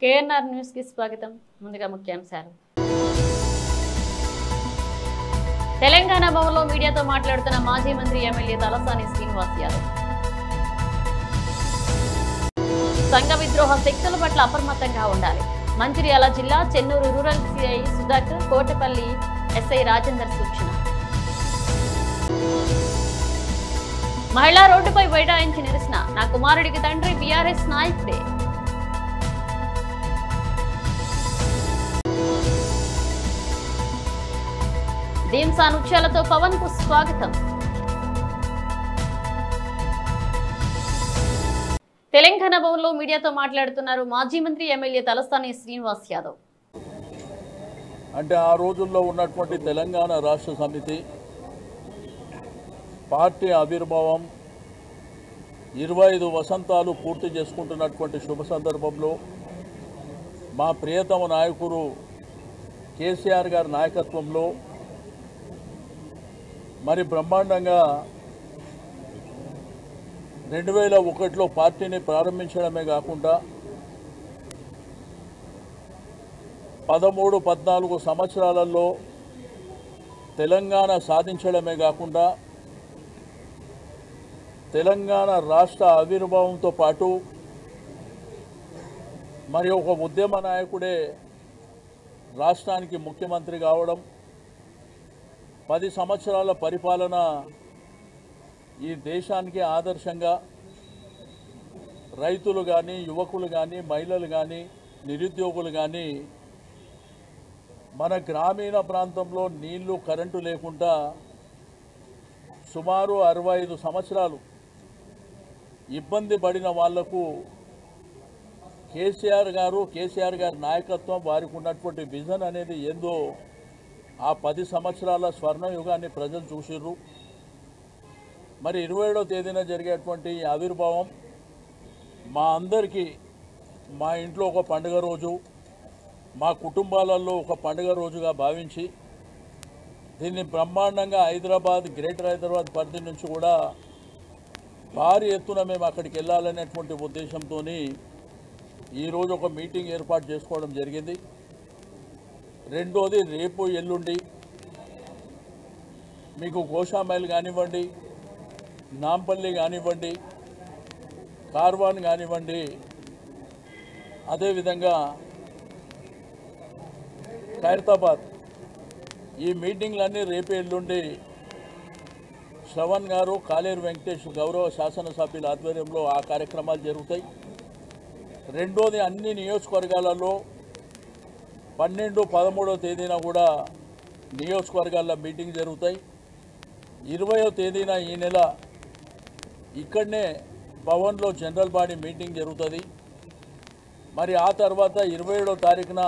KNR news కి స్వాగతం. ముందుగా ముఖ్యాంశాలు. తెలంగాణ భవన్లో మీడియాతో మాట్లాడుతున్న మాజీ మంత్రి ఎమ్మెల్యే తలసాని శ్రీనివాస్ యాదవ్. సంఘ విద్రోహ శక్తుల పట్ల అప్రమత్తంగా ఉండాలి. మంచిర్యాల జిల్లా Chennur rural CI Sudhakar, Kotapalli SI Rajender సూచన. మహిళా రోడ్డుపై బైఠాయించి నిరసన. నా కుమారుడికి తండ్రి బీఆర్ఎస్ నాయకుడే. ధీంసా నృత్యాలతో పవన్ కు స్వాగతం. తెలంగాణ భవన్లో మీడియాతో మాట్లాడుతున్నారు మాజీ మంత్రి ఎమ్మెల్యే తలసాని శ్రీనివాస్ యాదవ్. అంటే ఆ రోజుల్లో ఉన్నటువంటి తెలంగాణ రాష్ట్ర సమితి పార్టీ ఆవిర్భావం 25 వసంతాలు పూర్తి చేసుకుంటున్నటువంటి శుభ సందర్భంలో మా ప్రియతమ నాయకుడు కేసీఆర్ గారి నాయకత్వంలో మరి బ్రహ్మాండంగా 2001లో పార్టీని ప్రారంభించడమే కాకుండా 13-14 సంవత్సరాలలో తెలంగాణ సాధించడమే కాకుండా తెలంగాణ రాష్ట్ర ఆవిర్భావంతో పాటు మరి ఒక ఉద్యమ నాయకుడే రాష్ట్రానికి ముఖ్యమంత్రి కావడం, 10 సంవత్సరాల పరిపాలన ఈ దేశానికి ఆదర్శంగా రైతులు కానీ, యువకులు కానీ, మహిళలు కానీ, నిరుద్యోగులు కానీ మన గ్రామీణ ప్రాంతంలో నీళ్లు, కరెంటు లేకుండా సుమారు 65 సంవత్సరాలు ఇబ్బంది పడిన వాళ్లకు కేసీఆర్ గారి నాయకత్వం, వారికి ఉన్నటువంటి విజన్ అనేది ఏందో ఆ 10 సంవత్సరాల స్వర్ణయుగాన్ని ప్రజలు చూసిర్రు. మరి 27వ తేదీన జరిగేటువంటి ఆవిర్భావం మా అందరికీ, మా ఇంట్లో ఒక పండుగ రోజు, మా కుటుంబాలలో ఒక పండుగ రోజుగా భావించి దీన్ని బ్రహ్మాండంగా గ్రేటర్ హైదరాబాద్ పరిధి నుంచి కూడా భారీ ఎత్తున మేము అక్కడికి వెళ్ళాలనేటువంటి ఉద్దేశంతో ఈరోజు ఒక మీటింగ్ ఏర్పాటు చేసుకోవడం జరిగింది. రెండోది, రేపు ఎల్లుండి మీకు గోషామైల్ కానివ్వండి, నాంపల్లి కానివ్వండి, కార్వాన్ కానివ్వండి, అదేవిధంగా ఖైరతాబాద్, ఈ మీటింగ్లన్నీ రేపు ఎల్లుండి శ్రవణ్ గారు, కాలేరు వెంకటేష్ గౌరవ శాసనసభ్యుల ఆధ్వర్యంలో ఆ కార్యక్రమాలు జరుగుతాయి. రెండోది, అన్ని నియోజకవర్గాలలో 12, 13వ తేదీన కూడా నియోజకవర్గాల్లో మీటింగ్ జరుగుతాయి. 20వ తేదీన ఈ నెల ఇక్కడనే భవన్లో జనరల్ బాడీ మీటింగ్ జరుగుతుంది. మరి ఆ తర్వాత 27వ తారీఖున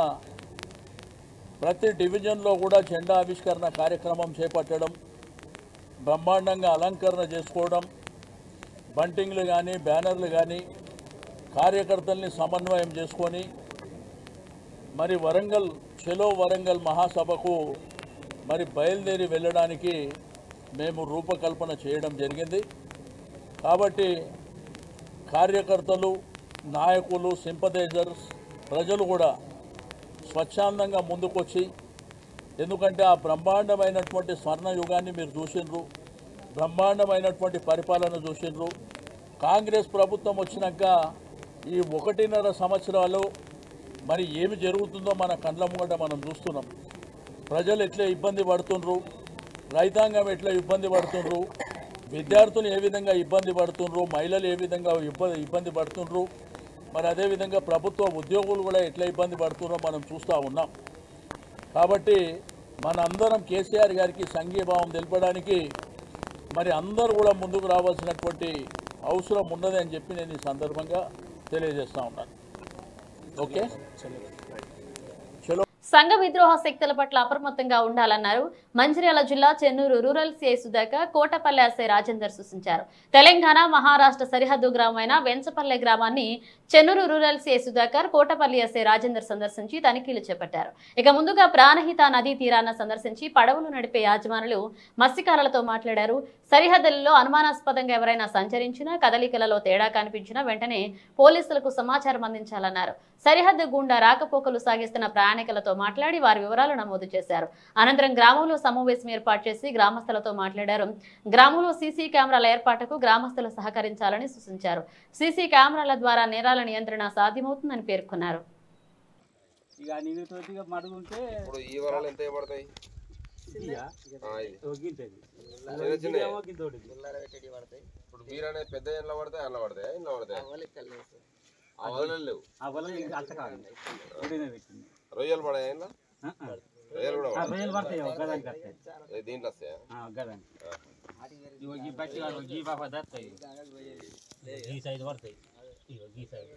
ప్రతి డివిజన్లో కూడా జెండా ఆవిష్కరణ కార్యక్రమం చేపట్టడం, బ్రహ్మాండంగా అలంకరణ చేసుకోవడం, బంటింగ్లు కానీ, బ్యానర్లు కానీ, కార్యకర్తల్ని సమన్వయం చేసుకొని మరి చలో వరంగల్ మహాసభకు మరి బయలుదేరి వెళ్ళడానికి మేము రూపకల్పన చేయడం జరిగింది. కాబట్టి కార్యకర్తలు, నాయకులు, సింపథైజర్స్, ప్రజలు కూడా స్వచ్ఛందంగా ముందుకొచ్చి, ఎందుకంటే ఆ బ్రహ్మాండమైనటువంటి స్వర్ణయుగాన్ని మీరు చూసిండ్రు, బ్రహ్మాండమైనటువంటి పరిపాలన చూసిండ్రు. కాంగ్రెస్ ప్రభుత్వం వచ్చినాక ఈ 1.5 సంవత్సరాలు మరి ఏమి జరుగుతుందో మన కళ్ళ ముంగట మనం చూస్తున్నాం. ప్రజలు ఎట్లా ఇబ్బంది పడుతుండ్రు, రైతాంగం ఎట్లా ఇబ్బంది పడుతుండ్రు, విద్యార్థులు ఏ విధంగా ఇబ్బంది పడుతుండ్రు, మహిళలు ఏ విధంగా ఇబ్బంది పడుతుండ్రు, మరి అదేవిధంగా ప్రభుత్వ ఉద్యోగులు కూడా ఎట్లా ఇబ్బంది పడుతున్నారో మనం చూస్తూ ఉన్నాం. కాబట్టి మనందరం కేసీఆర్ గారికి సంఘీభావం తెలపడానికి మరి అందరూ కూడా ముందుకు రావాల్సినటువంటి అవసరం ఉన్నది అని చెప్పి నేను ఈ సందర్భంగా తెలియజేస్తూ ఉన్నాను. ఓకే. సంఘ విద్రోహ శక్తుల పట్ల అప్రమత్తంగా ఉండాలన్నారు. మంచిర్యాల జిల్లా Chennur rural CI Sudhakar, Kotapalli SI Rajender సూచించారు. తెలంగాణ మహారాష్ట్ర సరిహద్దు గ్రామమైన వెంచపల్లె గ్రామాన్ని Chennur rural CI Sudhakar, Kotapalli SI Rajender సందర్శించి తనిఖీలు చేపట్టారు. ఇక ముందుగా ప్రాణహిత నదీ తీరాన సందర్శించి పడవలు నడిపే యాజమానులు, మత్స్యకారులతో మాట్లాడారు. సరిహద్దులలో అనుమానాస్పదంగా ఎవరైనా సంచరించినా, కదలికలలో తేడా కనిపించినా వెంటనే పోలీసులకు సమాచారం అందించాలన్నారు. సరిహద్దు గుండా రాకపోకలు సాగిస్తున్న ప్రయాణికులతో మాట్లాడి వారి వివరాలు నమోదు చేశారు. అనంతరం గ్రామంలో సమావేశం ఏర్పాటు చేసి గ్రామస్తులతో మాట్లాడారు. గ్రామంలో సీసీ కెమెరాల ఏర్పాటుకు గ్రామస్తులు సహకరించాలని సూచించారు. సీసీ కెమెరాల ద్వారా నేరాల నియంత్రణ సాధ్యమవుతుందని పేర్కొన్నారు. రొయ్యలు పడాయి రొయ్యలు కూడా దీంట్లో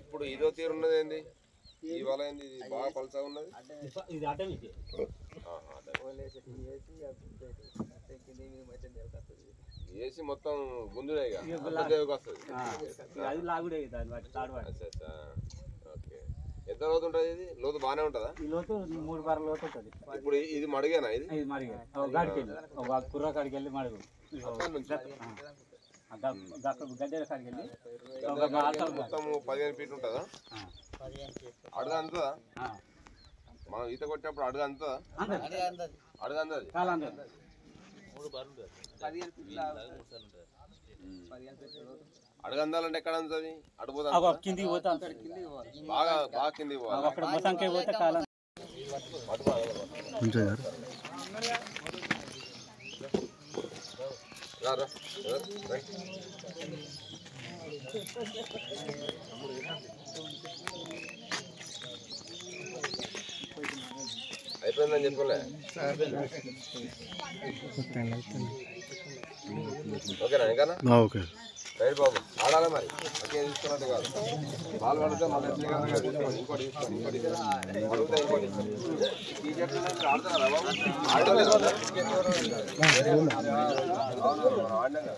ఇప్పుడు ఇదో తీరు ఉన్నది ఏంది ఇవాళ ఏంది ఇది బాగా పలసగా ఉన్నది వేసి మొత్తం గుంజుడే వస్తుంది. ఓకే ఎంత లోతు ఉంటుంది ఇది? లోతు బాగానే ఉంటుందా? లోతు 3 బార్ల లోతు ఉంటుంది. ఇప్పుడు ఇది మడిగేనా? ఇది కుర్ర కాడికి వెళ్ళి మడుగు గడ్డల కాడికి వెళ్ళి మొత్తం 15 ఫీట్ ఉంటుందా? అడుగు అంతా మనం ఈత కొట్టినప్పుడు అడుగు అంతా అడుగు అందది అడుగు అందాలంటే ఎక్కడ అంతది? అడుగుతా కిందికి పోతా బాగా బాగా కిందికి పోవాలి. అయిపోయిందని చెప్పలే. ఓకేనా? ఇంకా రైట్ బాబు ఆడాలి మరి. ఓకే తీసుకున్నట్టు కాదు బాల్ పడితే మళ్ళీ ఇంకోటి తీసుకోండి ఇంకోటి అడుగుతా ఇంకోటి ఆడుతున్నారా బాబు? ఆడలేదు ఆడినా.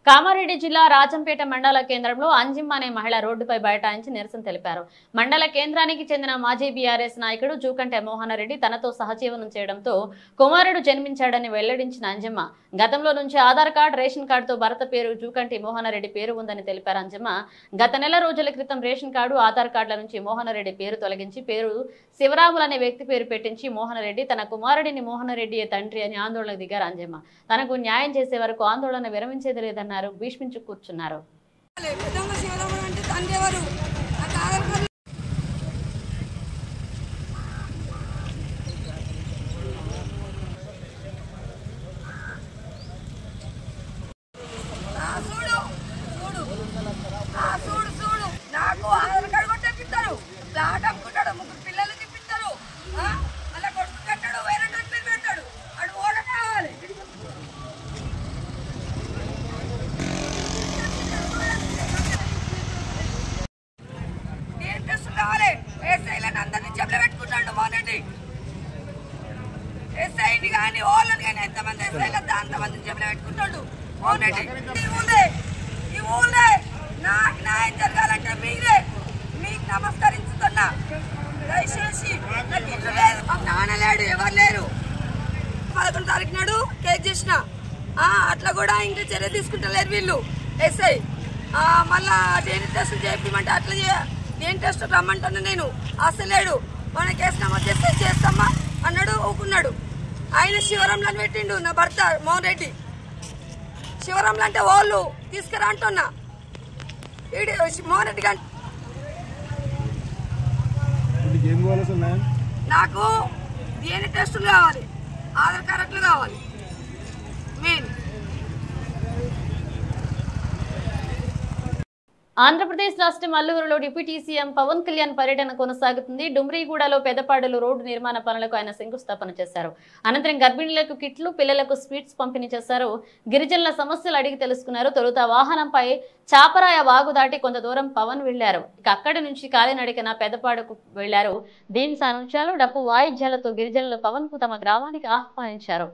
కామారెడ్డి జిల్లా రాజంపేట మండల కేంద్రంలో అంజిమ్మ అనే మహిళ రోడ్డుపై బైఠాయించి నిరసన తెలిపారు. మండల కేంద్రానికి చెందిన మాజీ బీఆర్ఎస్ నాయకుడు జూకంటే మోహన్ రెడ్డి తనతో సహజీవనం చేయడంతో కుమారుడు జన్మించాడని వెల్లడించిన అంజిమ్మ, గతంలో నుంచి ఆధార్ కార్డు, రేషన్ కార్డుతో భర్త పేరు జూకంటి మోహన్ రెడ్డి పేరు ఉందని తెలిపారు. అంజిమ్మ గత నెల రోజుల క్రితం రేషన్ కార్డు, ఆధార్ కార్డుల నుంచి మోహన్ రెడ్డి పేరు తొలగించి పేరు శివరాములు అనే వ్యక్తి పేరు పెట్టించి మోహన్ రెడ్డి తన కుమారుడిని మోహన్ రెడ్డి తండ్రి అని ఆందోళనకు దిగారు. అంజిమ్మ తనకు న్యాయం చేసే వరకు ఆందోళన విరమించేది లేదన్నారు. భీష్మించి కూర్చున్నారు. నాకు ఆధార్ కార్డు కూడా తెప్పిస్తారు, ఫ్లాట్ అమ్ముకుంటాడు, 3 పిల్లలు తెప్పిస్తారు, అలా కొడుకు కట్టాడు, వేరే పేరు పెడతాడు, అడు ఓడ కావాలి. ఇంట్రెస్ట్ కావాలి. ఎస్ఐలను అందరినీ జబ్బులు పెట్టుకుంటాడు మోహన్ రెడ్డి. ఎస్ఐని కానీ ఓళ్ళని కానీ ఎంతమంది ఎస్ఐలు అంతమందిని జబ్బులు పెట్టుకుంటాడు మోహన్ రెడ్డి. ఈ ఊళ్ళే నాకు న్యాయం జరగాలంటే మీరే, మీకు నమస్కరించుతున్నా. దయచేసి నాకు ఇల్లు లేదు, మాకు నాన్న లేడు, ఎవరు లేరు. 11 తారీఖు నాడు కేసు చేసిన, అట్లా కూడా ఇంకా చర్య తీసుకుంటలేరు వీళ్ళు ఎస్ఐ. మళ్ళా దేని టెస్ట్ చేయించమంటే అట్లా దేని టెస్ట్ రమ్మంటున్నా నేను. అసలేడు మన కేసు నమోదు చేస్తే చేస్తామా అన్నాడు, ఊకున్నాడు. ఆయన శివరాంలో పెట్టిండు నా భర్త మోహన్ రెడ్డి. శివరాంలు అంటే వాళ్ళు తీసుకురా అంటున్నా. మోహన్ రెడ్డి గారు నాకు DNA టెస్టులు కావాలి, ఆధార్ కార్డులు కావాలి మెయిన్. ఆంధ్రప్రదేశ్ రాష్ట్రం అల్లూరులో డిప్యూటీ సీఎం పవన్ కళ్యాణ్ పర్యటన కొనసాగుతుంది. డుమ్రిగూడలో పెద్దపాడులో రోడ్డు నిర్మాణ పనులకు ఆయన శంకుస్థాపన చేశారు. అనంతరం గర్భిణులకు కిట్లు, పిల్లలకు స్వీట్స్ పంపిణీ చేశారు. గిరిజనుల సమస్యలు అడిగి తెలుసుకున్నారు. తొలుత వాహనంపై చాపరాయ వాగు దాటి కొంత దూరం పవన్ వెళ్లారు. ఇక అక్కడి నుంచి కాలినడకన పెద్దపాడుకు వెళ్లారు. దీని సానుంచాలు డప్పు వాయిద్యాలతో గిరిజనులు పవన్ కు తమ గ్రామానికి ఆహ్వానించారు.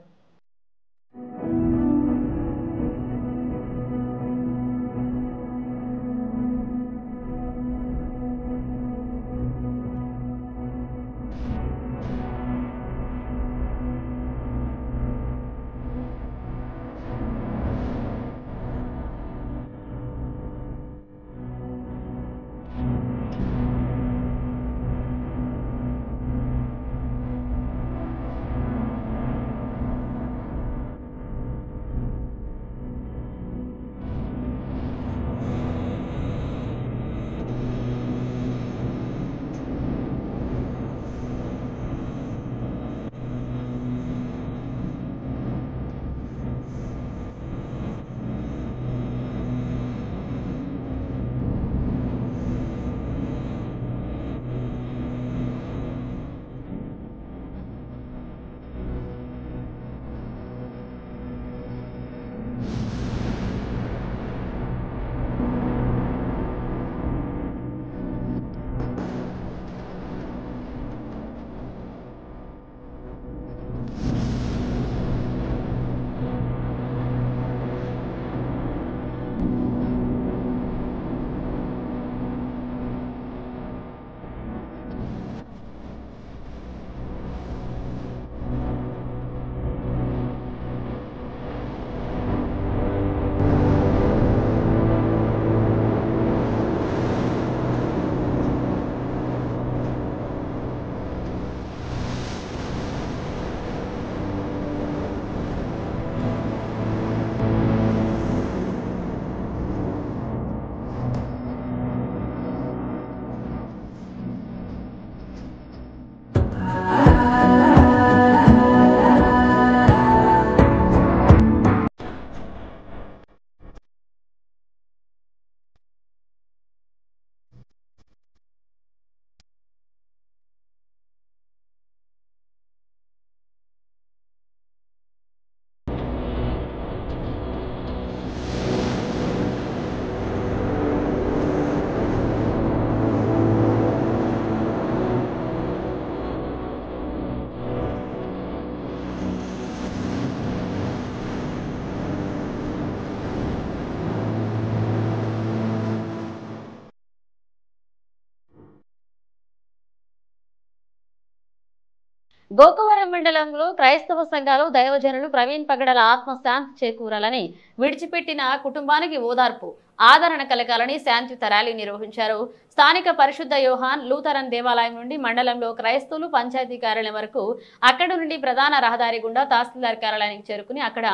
గోకవరం మండలంలో క్రైస్తవ సంఘాలు దైవజనులు ప్రవీణ్ పగడల ఆత్మశాంతి చేకూరాలని విడిచిపెట్టిన కుటుంబానికి ఓదార్పు ఆదరణ కలగాలని శాంతియుత ర్యాలీ నిర్వహించారు. స్థానిక పరిశుద్ధ యోహాన్ లూథరన్ దేవాలయం నుండి మండలంలో క్రైస్తవులు పంచాయతీ కార్యాలయం వరకు, అక్కడ నుండి ప్రధాన రహదారి గుండా తహసీల్దార్ కార్యాలయానికి చేరుకుని అక్కడ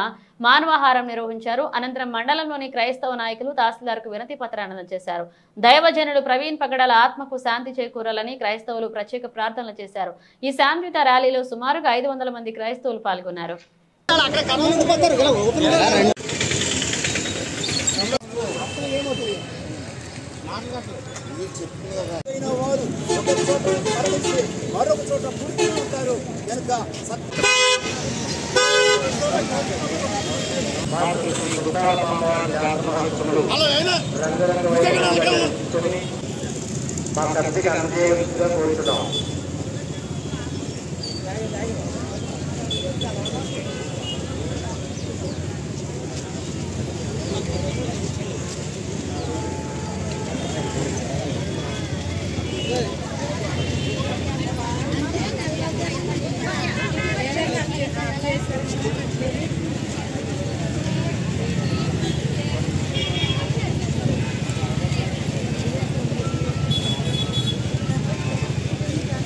మానవాహారం నిర్వహించారు. అనంతరం మండలంలోని క్రైస్తవ నాయకులు తహసీల్దార్కు వినతి పత్రాన్ని అందజేశారు. దైవజనులు ప్రవీణ్ పగడల ఆత్మకు శాంతి చేకూరాలని క్రైస్తవులు ప్రత్యేక ప్రార్థనలు చేశారు. ఈ శాంతియుత ర్యాలీలో సుమారుగా 500 మంది క్రైస్తవులు పాల్గొన్నారు. మరొక చోట పూర్తి ఉంటారు కనుక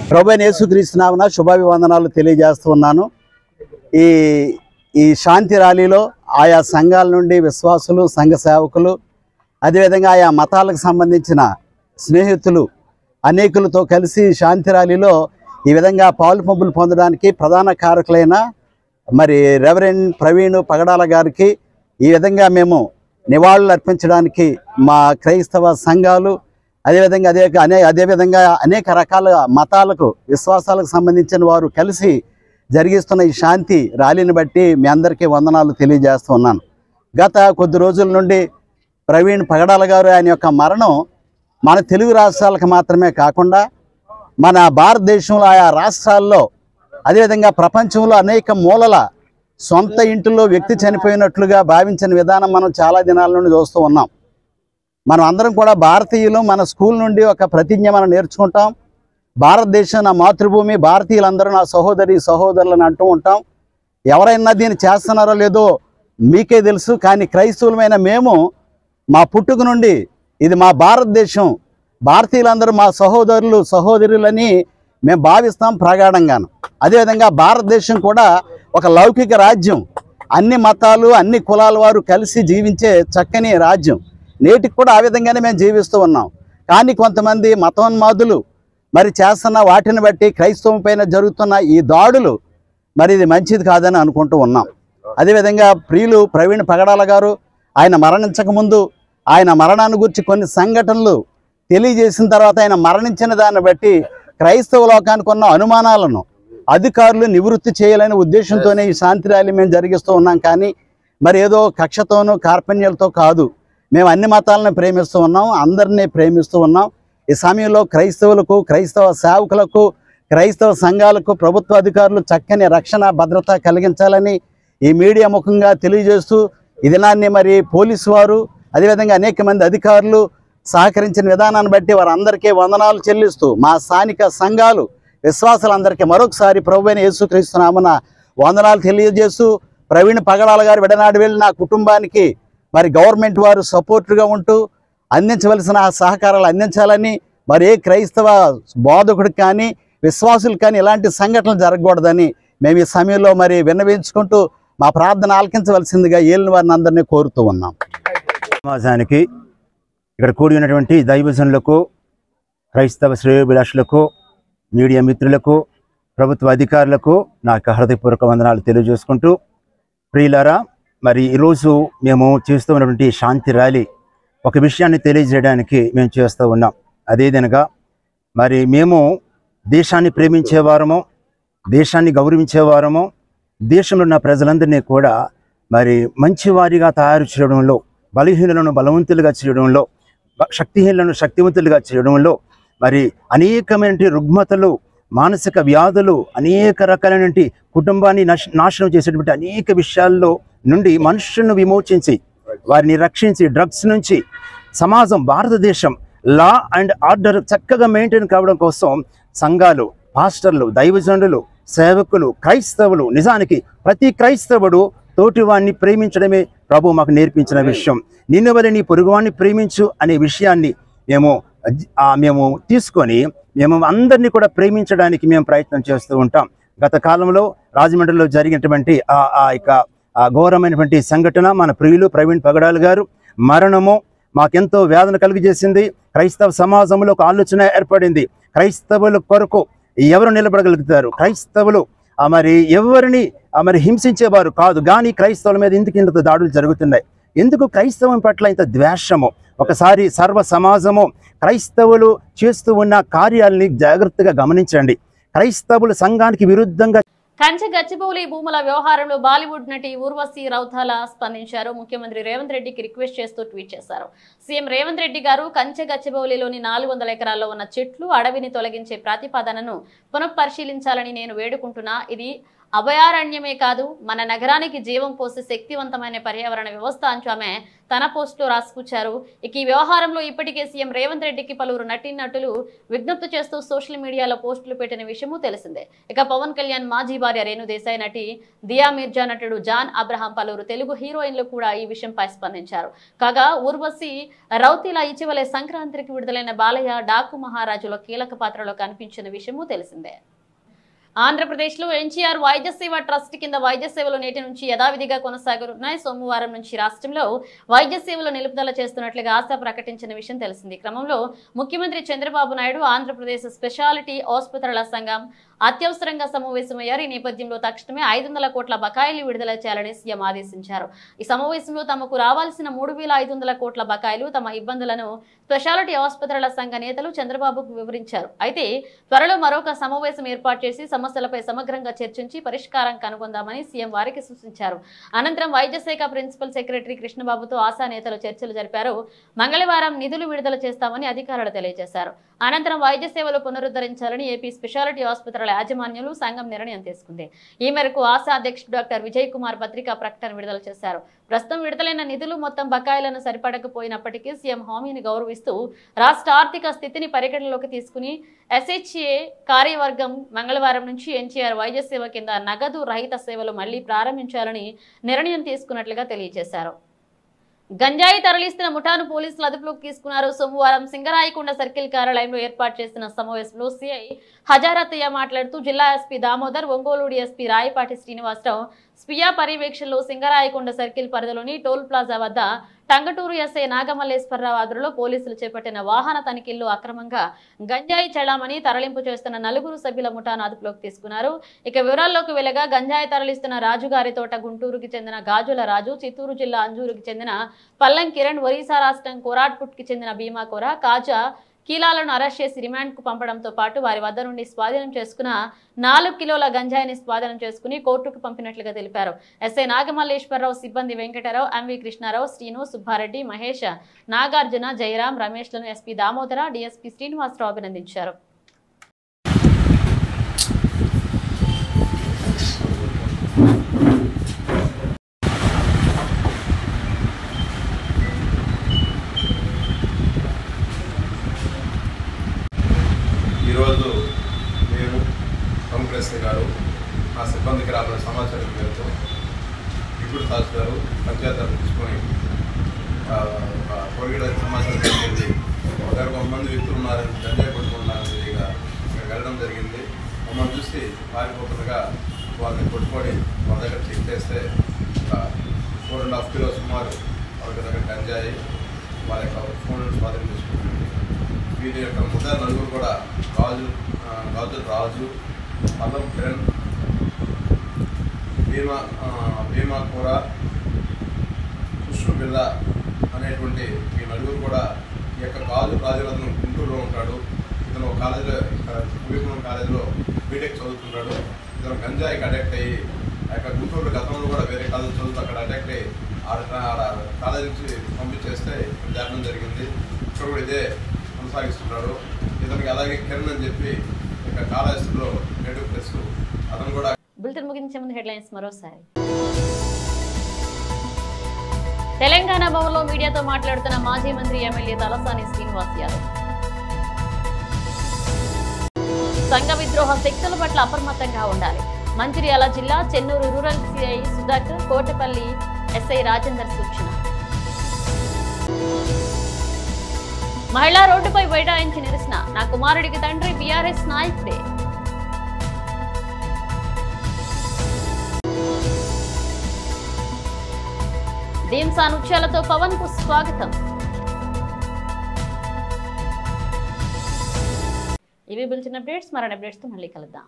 ప్రభువైన యేసుక్రీస్తు నామమున శుభాభివందనాలు తెలియజేస్తున్నాను. ఈ శాంతి ర్యాలీలో ఆయా సంఘాల నుండి విశ్వాసులు, సంఘ సేవకులు, అదేవిధంగా ఆయా మతాలకు సంబంధించిన స్నేహితులు అనేకులతో కలిసి శాంతి ర్యాలీలో ఈ విధంగా పాలు పంపులు పొందడానికి ప్రధాన కారకులైన మరి రెవరెండ్ ప్రవీణ్ పగడాల గారికి ఈ విధంగా మేము నివాళులు అర్పించడానికి మా క్రైస్తవ సంఘాలు అదేవిధంగా అనేక రకాల మతాలకు విశ్వాసాలకు సంబంధించిన వారు కలిసి జరిగిస్తున్న ఈ శాంతి ర్యాలీని బట్టి మీ అందరికీ వందనాలు తెలియజేస్తున్నాను. గత కొద్ది రోజుల నుండి ప్రవీణ్ పగడాల గారు ఆయన యొక్క మరణం మన తెలుగు రాష్ట్రాలకు మాత్రమే కాకుండా మన భారతదేశంలో ఆయా రాష్ట్రాల్లో అదేవిధంగా ప్రపంచంలో అనేక మూలల సొంత ఇంటిలో వ్యక్తి చనిపోయినట్లుగా భావించిన విధానం మనం చాలా దినాల నుండి చూస్తూ ఉన్నాం. మనం అందరం కూడా భారతీయులు. మన స్కూల్ నుండి ఒక ప్రతిజ్ఞ మనం నేర్చుకుంటాం. భారతదేశం నా మాతృభూమి, భారతీయులందరూ నా సహోదరులను అంటూ ఉంటాం. ఎవరైనా దీన్ని చేస్తున్నారో లేదో మీకే తెలుసు. కానీ క్రైస్తవులమైన మేము మా పుట్టుక నుండి ఇది మా భారతదేశం, భారతీయులందరూ మా సహోదరులని మేము భావిస్తాం ప్రగాఢంగాను. అదేవిధంగా భారతదేశం కూడా ఒక లౌకిక రాజ్యం, అన్ని మతాలు అన్ని కులాల వారు కలిసి జీవించే చక్కని రాజ్యం. నేటికి కూడా ఆ విధంగానే మేము జీవిస్తూ ఉన్నాం. కానీ కొంతమంది మతోన్మాదులు మరి చేస్తున్న వాటిని బట్టి క్రైస్తవం పైన జరుగుతున్న ఈ దాడులు మరి ఇది మంచిది కాదని అనుకుంటూ ఉన్నాం. అదేవిధంగా ప్రియులు ప్రవీణ్ పగడాల గారు ఆయన మరణించకముందు ఆయన మరణాన్ని గురించి కొన్ని సంఘటనలు తెలియజేసిన తర్వాత ఆయన మరణించిన దాన్ని బట్టి క్రైస్తవ లోకానికి ఉన్న అనుమానాలను అధికారులు నివృత్తి చేయాలనే ఉద్దేశంతోనే ఈ శాంతి ర్యాలీ మేము జరిగిస్తూ ఉన్నాం. కానీ మరి ఏదో కక్షతోనూ కార్పణ్యాలతో కాదు. మేము అన్ని మతాలను ప్రేమిస్తూ ఉన్నాం, అందరినీ ప్రేమిస్తూ ఉన్నాం. ఈ సమయంలో క్రైస్తవులకు, క్రైస్తవ సేవకులకు, క్రైస్తవ సంఘాలకు ప్రభుత్వ అధికారులు చక్కని రక్షణ భద్రత కలిగించాలని ఈ మీడియా ముఖంగా తెలియజేస్తూ ఈ దినాన్ని మరి పోలీసు వారు అదేవిధంగా అనేక మంది అధికారులు సహకరించిన విధానాన్ని బట్టి వారందరికీ వందనాలు చెల్లిస్తూ మా స్థానిక సంఘాలు విశ్వాసులందరికీ మరొకసారి ప్రభువైన యేసుక్రీస్తు నామమున వందనాలు తెలియజేస్తూ ప్రవీణ్ పగడాల గారు విడనాడి వెళ్ళిన నా కుటుంబానికి మరి గవర్నమెంట్ వారు సపోర్టుగా ఉంటూ అందించవలసిన సహకారాలు అందించాలని, మరి ఏ క్రైస్తవ బోధకుడికి కానీ విశ్వాసులకు కానీ ఇలాంటి సంఘటనలు జరగకూడదని మేము ఈ సమయంలో మరి విన్నవించుకుంటూ మా ప్రార్థన ఆలకించవలసిందిగా ఏలిన వారిని అందరినీ కోరుతూ ఉన్నాం. సమాజానికి ఇక్కడ కూడి ఉన్నటువంటి దైవజనులకు, క్రైస్తవ శ్రేయోభిలాషులకు, మీడియా మిత్రులకు, ప్రభుత్వ అధికారులకు నాకు హృదయపూర్వక వందనాలు తెలియజేసుకుంటూ, ప్రియులారా, మరి ఈరోజు మేము చేస్తూ ఉన్నటువంటి శాంతి ర్యాలీ ఒక విషయాన్ని తెలియజేయడానికి మేము చేస్తూ ఉన్నాం. అదేదనగా మరి మేము దేశాన్ని ప్రేమించేవారము, దేశాన్ని గౌరవించేవారము, దేశంలో ఉన్న ప్రజలందరినీ కూడా మరి మంచివారిగా తయారు చేయడంలో, బలహీనులను బలవంతులుగా చేయడంలో, శక్తిహీనులను శక్తివంతులుగా చేయడంలో, మరి అనేకమైన రుగ్మతలు, మానసిక వ్యాధులు, అనేక రకాలైన కుటుంబాన్ని నాశనం చేసేటువంటి అనేక విషయాల్లో నుండి మనుషులను విమోచించి వారిని రక్షించి డ్రగ్స్ నుంచి సమాజం, భారతదేశం లా అండ్ ఆర్డర్ చక్కగా మెయింటైన్ కావడం కోసం సంఘాలు, పాస్టర్లు, దైవజనులు, సేవకులు, క్రైస్తవులు, నిజానికి ప్రతి క్రైస్తవుడు తోటివాడిని ప్రేమించడమే ప్రభు మాకు నేర్పించిన విషయం. నిన్ను వలె నీ పొరుగువాడిని ప్రేమించు అనే విషయాన్ని మేము తీసుకొని మేము అందరినీ కూడా ప్రేమించడానికి మేము ప్రయత్నం చేస్తూ ఉంటాం. గత కాలంలో రాజమండ్రిలో జరిగినటువంటి ఘోరమైనటువంటి సంఘటన మన ప్రియులు ప్రవీణ్ పగడాల గారు మరణము మాకెంతో వేదన కలిగజేసింది. క్రైస్తవ సమాజంలో ఒక ఆలోచన ఏర్పడింది. క్రైస్తవుల కొరకు ఎవరు నిలబడగలుగుతారు? క్రైస్తవులు మరి ఎవరిని మరి హింసించేవారు కాదు, కానీ క్రైస్తవుల మీద ఎందుకు ఇంత దాడులు జరుగుతున్నాయి? ఎందుకు క్రైస్తవం పట్ల ఇంత ద్వేషము? ఒకసారి సర్వ సమాజము క్రైస్తవులు చేస్తూ ఉన్న కార్యాలని జాగ్రత్తగా గమనించండి. క్రైస్తవులు సంఘానికి విరుద్ధంగా కంచె గచ్చిబౌలి భూముల వ్యవహారంలో బాలీవుడ్ నటి ఊర్వశి రౌతాలా స్పందించారు. ముఖ్యమంత్రి రేవంత్ రెడ్డికి రిక్వెస్ట్ చేస్తూ ట్వీట్ చేశారు. సీఎం రేవంత్ రెడ్డి గారు కంచె గచ్చిబౌలిలోని 400 ఎకరాల్లో ఉన్న చెట్లు, అడవిని తొలగించే ప్రతిపాదనను పునఃపరిశీలించాలని నేను వేడుకుంటున్నా. ఇది అభయారణ్యమే కాదు, మన నగరానికి జీవం పోసే శక్తివంతమైన పర్యావరణ వ్యవస్థ అంటూ ఆమె తన పోస్టులో రాసుకొచ్చారు. ఇక ఈ వ్యవహారంలో ఇప్పటికే సీఎం రేవంత్ రెడ్డికి పలువురు నటీనటులు విజ్ఞప్తి చేస్తూ సోషల్ మీడియాలో పోస్టులు పెట్టిన విషయము తెలిసిందే. ఇక పవన్ కళ్యాణ్ మాజీ భార్య రేణు దేశాయ్, నటి దియా మిర్జా, నటుడు జాన్ అబ్రహాం, పలువురు తెలుగు హీరోయిన్లు కూడా ఈ విషయంపై స్పందించారు. కాగా ఊర్వశి రౌతీలా ఇటీవలే సంక్రాంతికి విడుదలైన బాలయ్య డాకు మహారాజులో కీలక పాత్రలో కనిపించిన విషయము తెలిసిందే. ఆంధ్రప్రదేశ్లో ఎన్టీఆర్ వైద్య సేవ ట్రస్ట్ కింద వైద్య సేవలు నేటి నుంచి యథావిధిగా కొనసాగనున్నాయి. సోమవారం నుంచి రాష్ట్రంలో వైద్య సేవలు నిలుపుదల చేస్తున్నట్లుగా ఆశ ప్రకటించిన విషయం తెలిసింది. క్రమంలో ముఖ్యమంత్రి చంద్రబాబు నాయుడు ఆంధ్రప్రదేశ్ స్పెషాలిటీ ఆసుపత్రుల సంఘం అత్యవసరంగా సమావేశమయ్యారు. ఈ నేపథ్యంలో తక్షణమే 500 కోట్ల బకాయిలు విడుదల చేయాలని సీఎం ఆదేశించారు. ఈ సమావేశంలో తమకు రావాల్సిన 3,500 కోట్ల బకాయిలు, తమ ఇబ్బందులను స్పెషాలిటీ ఆసుపత్రుల సంఘ నేతలు చంద్రబాబుకు వివరించారు. అయితే త్వరలో మరొక సమావేశం ఏర్పాటు చేసి సమస్యలపై సమగ్రంగా చర్చించి పరిష్కారం కనుగొందామని సీఎం వారికి సూచించారు. అనంతరం వైద్య శాఖ ప్రిన్సిపల్ సెక్రటరీ కృష్ణబాబుతో ఆశా నేతలు చర్చలు జరిపారు. మంగళవారం నిధులు విడుదల చేస్తామని అధికారులు తెలియజేశారు. అనంతరం వైద్య సేవలు పునరుద్ధరించాలని ఏపీ స్పెషాలిటీ ఆసుపత్రుల యాజమాన్యాలు సంఘం నిర్ణయం తీసుకుంది. ఈ మేరకు ఆశా అధ్యక్షుడు డాక్టర్ విజయ్ కుమార్ పత్రికా ప్రకటన విడుదల చేశారు. ప్రస్తుతం విడుదలైన నిధులు మొత్తం బకాయిలను సరిపడకపోయినప్పటికీ సీఎం హామీని గౌరవిస్తూ రాష్ట్ర ఆర్థిక స్థితిని పరిగణలోకి తీసుకుని SHA కార్యవర్గం మంగళవారం నుంచి ఎన్టీఆర్ వైద్య సేవ కింద నగదు రహిత సేవలు మళ్లీ ప్రారంభించాలని నిర్ణయం తీసుకున్నట్లుగా తెలియజేశారు. గంజాయి తరలిస్తున్న ముఠాను పోలీసులు అదుపులోకి తీసుకున్నారు. సోమవారం సింగరాయకొండ సర్కిల్ కార్యాలయంలో ఏర్పాటు చేసిన సమావేశంలో సిఐ హజారతయ్య మాట్లాడుతూ జిల్లా ఎస్పీ దామోదర్, ఒంగోలు DSP రాయపాటి శ్రీనివాసరావు స్వీయ పర్యవేక్షణలో సింగరాయకొండ సర్కిల్ పరిధిలోని టోల్ ప్లాజా వద్ద టంగటూరు ఎస్ఐ నాగమల్లేశ్వరరావు ఆధ్వర్యంలో పోలీసులు చేపట్టిన వాహన తనిఖీల్లో అక్రమంగా గంజాయి చలామణి తరలింపు చేస్తున్న 4 సభ్యుల ముఠాను అదుపులోకి తీసుకున్నారు. ఇక వివరాల్లోకి వెళ్లగా గంజాయి తరలిస్తున్న రాజుగారి తోట గుంటూరుకి చెందిన గాజుల రాజు, చిత్తూరు జిల్లా అంజూరుకి చెందిన పల్లం కిరణ్, ఒరిస్సా రాష్ట్రం కోరాట్పుట్కి చెందిన భీమాకోర, కాజా కీలాలను అరెస్ట్ చేసి రిమాండ్ కు పంపడంతో పాటు వారి వద్ద నుండి స్వాధీనం చేసుకున్న 4 కిలోల గంజాయిని స్వాధీనం చేసుకుని కోర్టుకు పంపినట్లుగా తెలిపారు. ఎస్ఐ నాగమల్లేశ్వరరావు, సిబ్బంది వెంకటరావు, MV కృష్ణారావు, శ్రీను, సుబ్బారెడ్డి, మహేష్, నాగార్జున, జయరాం, రమేష్లను ఎస్పీ దామోదర, DSP శ్రీనివాసరావు అభినందించారు. ఈరోజు మేము కాంగ్రెస్ గారు మా సిబ్బందికి రాబడిన సమాచారం మేరకు ఇప్పుడు తహసీల్దారు పంచాయతీ తీసుకొని పొడిగిడ సమాచారం జరిగింది. 11 మంది వ్యక్తులు ఉన్నారని, గంజాయి కొట్టుకున్నారని ఇక్కడ వెళ్ళడం జరిగింది. మమ్మల్ని చూసి పారిపోతుండగా వాళ్ళని కొట్టుకొని వాళ్ళ దగ్గర చెక్ చేస్తే 4.5 కిలో సుమారు వాళ్ళ దగ్గర గంజాయి, వాళ్ళ యొక్క ఫోన్లను స్వాధీనం చేసుకుంటుంది. వీరి యొక్క ముద్ద నలుగురు కూడా గాజు రాజు, పల్లం కిరణ్, భీమాకూర, కృష్ణ బిర్ద అనేటువంటి ఈ నలుగురు కూడా ఈ యొక్క గాజు రాజరత్నం గుంటూరులో ఉంటాడు. ఇతను కాలేజీలో కుబీపురం కాలేజీలో బీటెక్ చదువుతున్నాడు. ఇతను గంజాయికి అటాక్ట్ అయ్యి ఆ యొక్క గుంటూరు గతంలో కూడా వేరే కాలేజీ చదువుతూ అక్కడ అటాక్ట్ అయ్యి కాలేజీ నుంచి పంపించేస్తే జరగడం జరిగింది. ఇక్కడ కూడా ఇదే కొనసాగిస్తున్నాడు. ఇతనికి అలాగే కిరణ్ అని చెప్పి ఇక కాలేజీలో నేటివ్ ప్లస్ అతను కూడా. బులెటిన్ ముగించే ముందు హెడ్లైన్స్ మరోసారి. తెలంగాణ భవన్లో మీడియాతో మాట్లాడుతున్న మాజీ మంత్రి ఎమ్మెల్యే తలసాని శ్రీనివాస్ యాదవ్. సంఘ విద్రోహ శక్తుల పట్ల అప్రమత్తంగా ఉండాలి. మంచిర్యాల జిల్లా Chennur rural CI Sudhakar, Kotapalli SI Rajender సూచన. మహిళా రోడ్డుపై బైఠాయించి నిరసన, నా కుమారుడికి తండ్రి BRS నాయకుడే. ధీమ్సా నృత్యాలతో పవన్ కు స్వాగతం. ఇవి బులెటిన్ అప్డేట్స్. మరిన్ని అప్డేట్స్ తో మళ్ళీ కలుద్దాం.